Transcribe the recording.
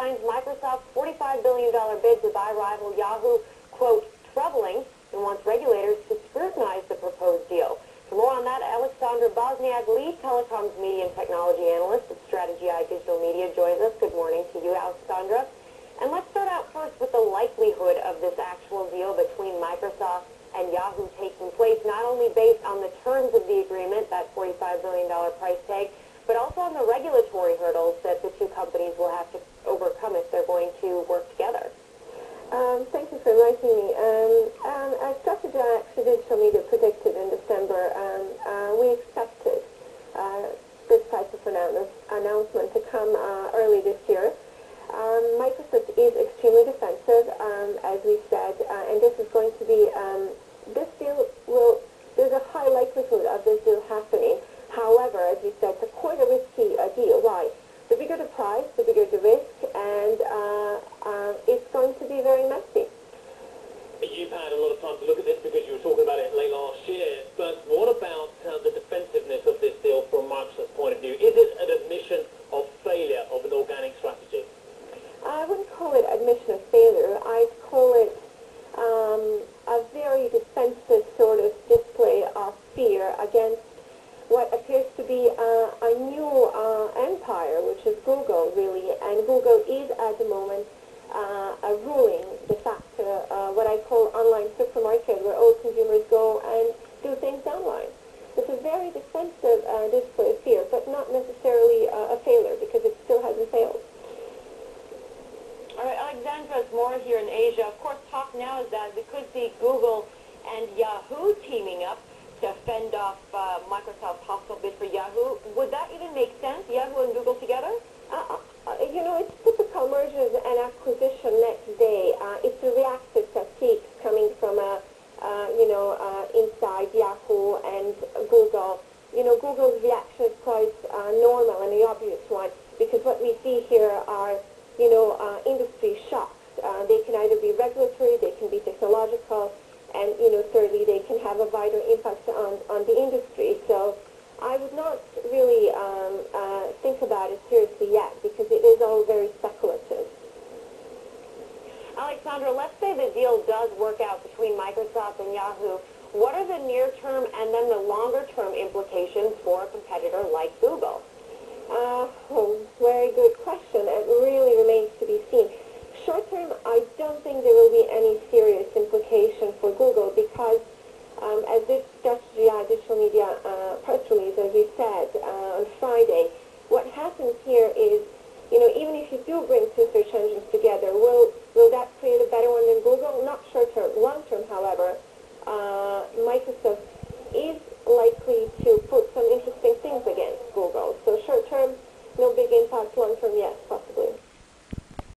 finds Microsoft's $45 billion bid to buy rival Yahoo, quote, troubling, and wants regulators to scrutinize the proposed deal. For more on that, Alexandra Bosnjak, lead telecoms media and technology analyst at Strategy Eye Digital Media, joins us. Good morning to you, Alexandra. And let's start out first with the likelihood of this actual deal between Microsoft and Yahoo taking place, not only based on the terms of the agreement, that $45 billion price tag, but also on the regulatory hurdles that the two companies will have to overcome if they're going to work together. Thank you for inviting me. As Strategy actually Digital Media predicted in December, we expected this type of announcement to come early this year. Microsoft is extremely defensive, as we said, and this is going to be, this deal there's a high likelihood of this deal happening. However, as we said, it's quite a risky deal. Why? The bigger the price, the bigger the risk, and it's going to be very messy. You've had a lot of time to look at this because you were talking about it late last year, but what about the defensiveness of this deal from Microsoft's point of view? Is it an admission of failure of an organic strategy? I wouldn't call it admission of failure. I'd call it a very defensive sort of display of fear against what appears to be a new empire, which is Google, really. And Google is, at the moment, ruling de facto what I call online supermarket, where all consumers go and do things online. It's a very defensive display of fear, but not necessarily a failure, because it still hasn't failed. All right, Alexandra, more here in Asia. Of course, talk now is that we could see Google and Yahoo teaming up to fend off Microsoft's possible bid for Yahoo. Would that even make sense, Yahoo and Google together? You know, it's typical mergers and acquisition next day. It's a reactive technique coming from, inside Yahoo and Google. You know, Google's reaction is quite normal and the obvious one, because what we see here are, industry shocks. They can either be regulatory, they can be technological, and, thirdly, they can have a wider impact on the industry. So I would not really think about it seriously yet, because it is all very speculative. Alexandra, let's say the deal does work out between Microsoft and Yahoo. What are the near-term and then the longer-term implications for a competitor like Google? Very good question. It really remains to be seen. Short term, I don't think there will be any serious implication for Google, because as this Strategy Digital Media press release, as we said on Friday, what happens here is, even if you do bring two search engines together, will that create a better one than Google? Not short term. Long term, however, Microsoft is likely to put some interesting things against Google. So short term, no big impact. Long term, yes.